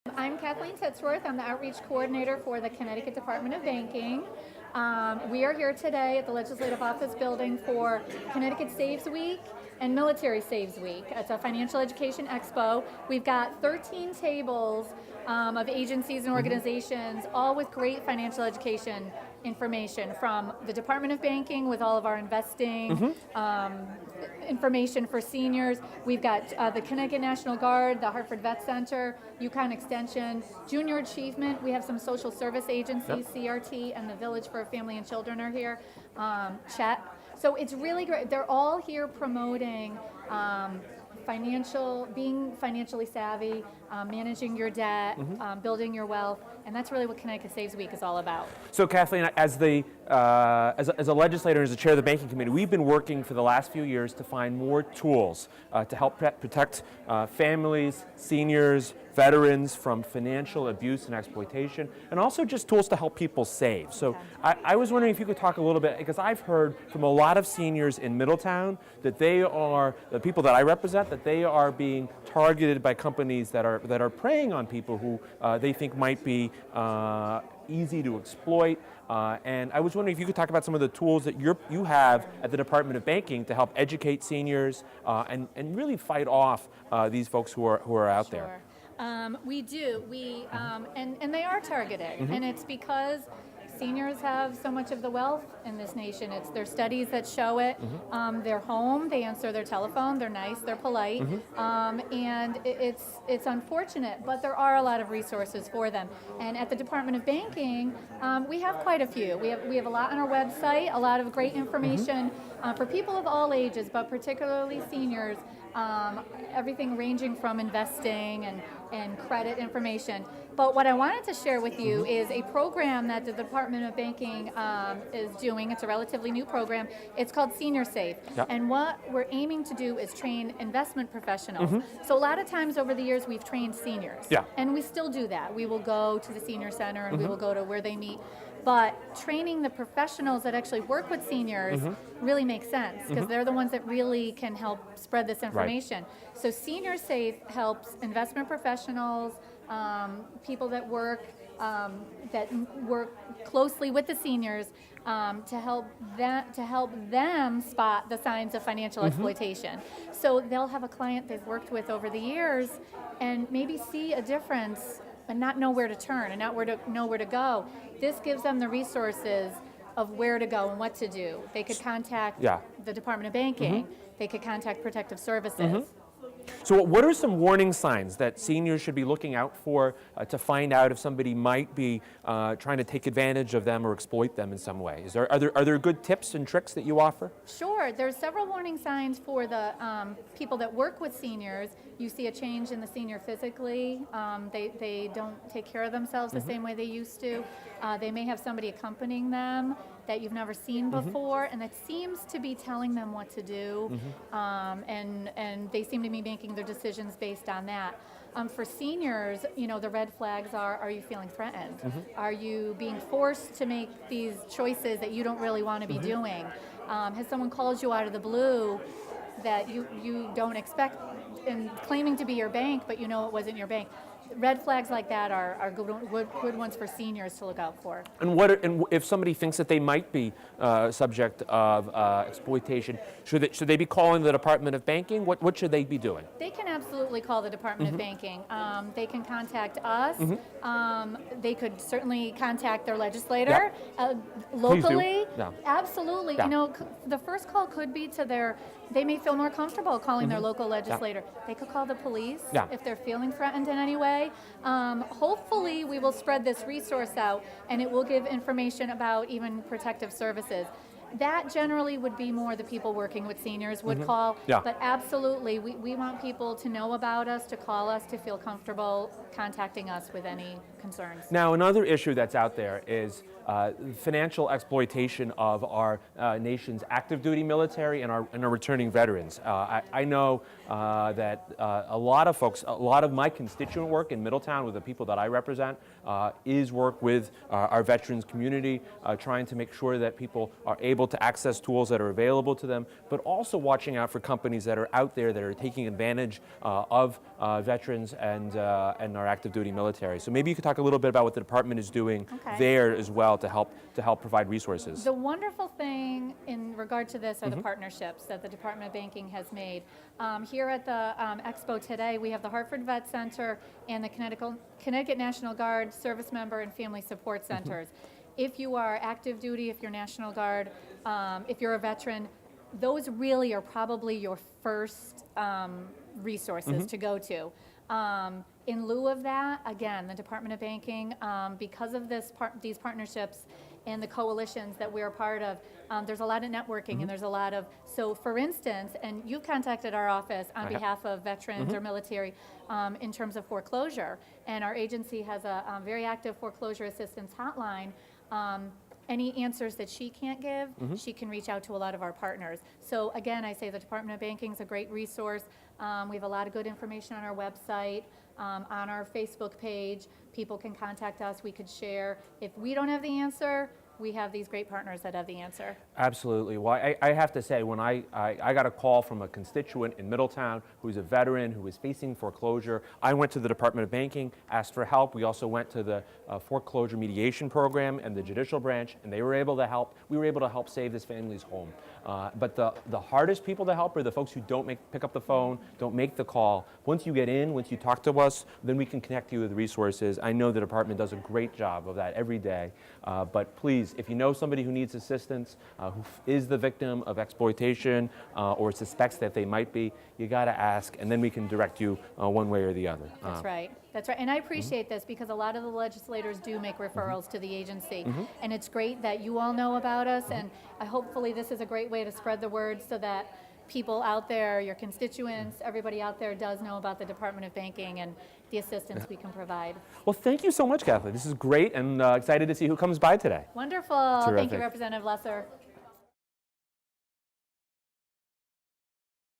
I'm Kathleen Titsworth. I'm the Outreach Coordinator for the Connecticut Department of Banking. We are here today at the Legislative Office Building for Connecticut Saves Week and Military Saves Week. It's a financial education expo. We've got 13 tables of agencies and organizations, all with great financial education information, from the Department of Banking with all of our investing information for seniors. We've got the Connecticut National Guard, the Hartford Vet Center, UConn Extension, Junior Achievement. We have some social service agencies, CRT, and the Village for Family and Children are here, CHET. So it's really great. They're all here promoting being financially savvy, managing your debt, building your wealth, and that's really what Connecticut Saves Week is all about. So Kathleen, as a legislator, as a chair of the banking committee, we've been working for the last few years to find more tools to help protect families, seniors, veterans from financial abuse and exploitation, and also just tools to help people save. So I was wondering if you could talk a little bit, because I've heard from a lot of seniors in Middletown that they are, the people that I represent, that they are being targeted by companies that are preying on people who they think might be easy to exploit. And I was wondering if you could talk about some of the tools that you have at the Department of Banking to help educate seniors and really fight off these folks who are out there. We do. And they are targeted, and it's because seniors have so much of the wealth in this nation. There's studies that show it. They're home, they answer their telephone, they're nice, they're polite, and it's unfortunate, but there are a lot of resources for them. And at the Department of Banking, we have quite a few. We have a lot on our website, a lot of great information for people of all ages, but particularly seniors. Everything ranging from investing and credit information. But what I wanted to share with you is a program that the Department of Banking is doing. It's a relatively new program. It's called Senior Safe. And what we're aiming to do is train investment professionals. So a lot of times over the years we've trained seniors. And we still do that. We will go to the senior center and we will go to where they meet. But training the professionals that actually work with seniors really makes sense, because they're the ones that really can help spread this information. So Senior Safe helps investment professionals, people that work closely with the seniors to help them spot the signs of financial exploitation. So they'll have a client they've worked with over the years and maybe see a difference and not know where to turn and not know where to go. This gives them the resources of where to go and what to do. They could contact the Department of Banking. They could contact Protective Services. So what are some warning signs that seniors should be looking out for to find out if somebody might be trying to take advantage of them or exploit them in some way? Are there good tips and tricks that you offer? Sure. There's several warning signs for the people that work with seniors. You see a change in the senior physically. They don't take care of themselves the same way they used to. They may have somebody accompanying them that you've never seen before, and that seems to be telling them what to do, and they seem to be making their decisions based on that. For seniors, the red flags are you feeling threatened? Are you being forced to make these choices that you don't really want to be doing? Has someone called you out of the blue that you don't expect and claiming to be your bank, but it wasn't your bank? Red flags like that are good ones for seniors to look out for. And if somebody thinks that they might be subject of exploitation, should they be calling the Department of Banking? What should they be doing? They can absolutely call the Department of Banking. They can contact us. They could certainly contact their legislator locally. Absolutely. The first call could be to they may feel more comfortable calling their local legislator. They could call the police if they're feeling threatened in any way. Hopefully we will spread this resource out, and it will give information about even protective services. That generally would be more the people working with seniors would call, but absolutely we want people to know about us, to call us, to feel comfortable contacting us with any concerns. Now, another issue that's out there is financial exploitation of our nation's active duty military and our returning veterans. I know that a lot of folks, a lot of my constituent work in Middletown with the people that I represent is work with our veterans community, trying to make sure that people are able able to access tools that are available to them, but also watching out for companies that are out there that are taking advantage of veterans and our active duty military. So maybe you could talk a little bit about what the department is doing there as well to help provide resources. The wonderful thing in regard to this are the partnerships that the Department of Banking has made. Here at the Expo today, we have the Hartford Vet Center and the Connecticut National Guard Service Member and Family Support Centers. If you are active duty, if you're National Guard, if you're a veteran, those really are probably your first resources to go to. In lieu of that, again, the Department of Banking, because of these partnerships and the coalitions that we're a part of, there's a lot of networking and there's a lot of, so for instance, and you've contacted our office on behalf of veterans or military in terms of foreclosure, and our agency has a very active foreclosure assistance hotline. Any answers that she can't give, she can reach out to a lot of our partners. So again, I say the Department of Banking is a great resource. We have a lot of good information on our website, on our Facebook page. People can contact us, we could share. If we don't have the answer, we have these great partners that have the answer. Absolutely. Well, I have to say, when I got a call from a constituent in Middletown who's a veteran who was facing foreclosure, I went to the Department of Banking, asked for help. We also went to the foreclosure mediation program and the judicial branch, and they were able to help. We were able to help save this family's home. But the hardest people to help are the folks who don't pick up the phone, don't make the call. Once you get in, once you talk to us, then we can connect you with resources. I know the department does a great job of that every day. But please, if you know somebody who needs assistance, who is the victim of exploitation or suspects that they might be, you got to ask, and then we can direct you one way or the other. That's right. That's right. And I appreciate this because a lot of the legislators do make referrals to the agency. And it's great that you all know about us, and hopefully this is a great way to spread the word so that people out there, your constituents, everybody out there does know about the Department of Banking and the assistance we can provide. Well, thank you so much, Kathleen. This is great, and excited to see who comes by today. Wonderful. Terrific. Thank you, Representative Lesser.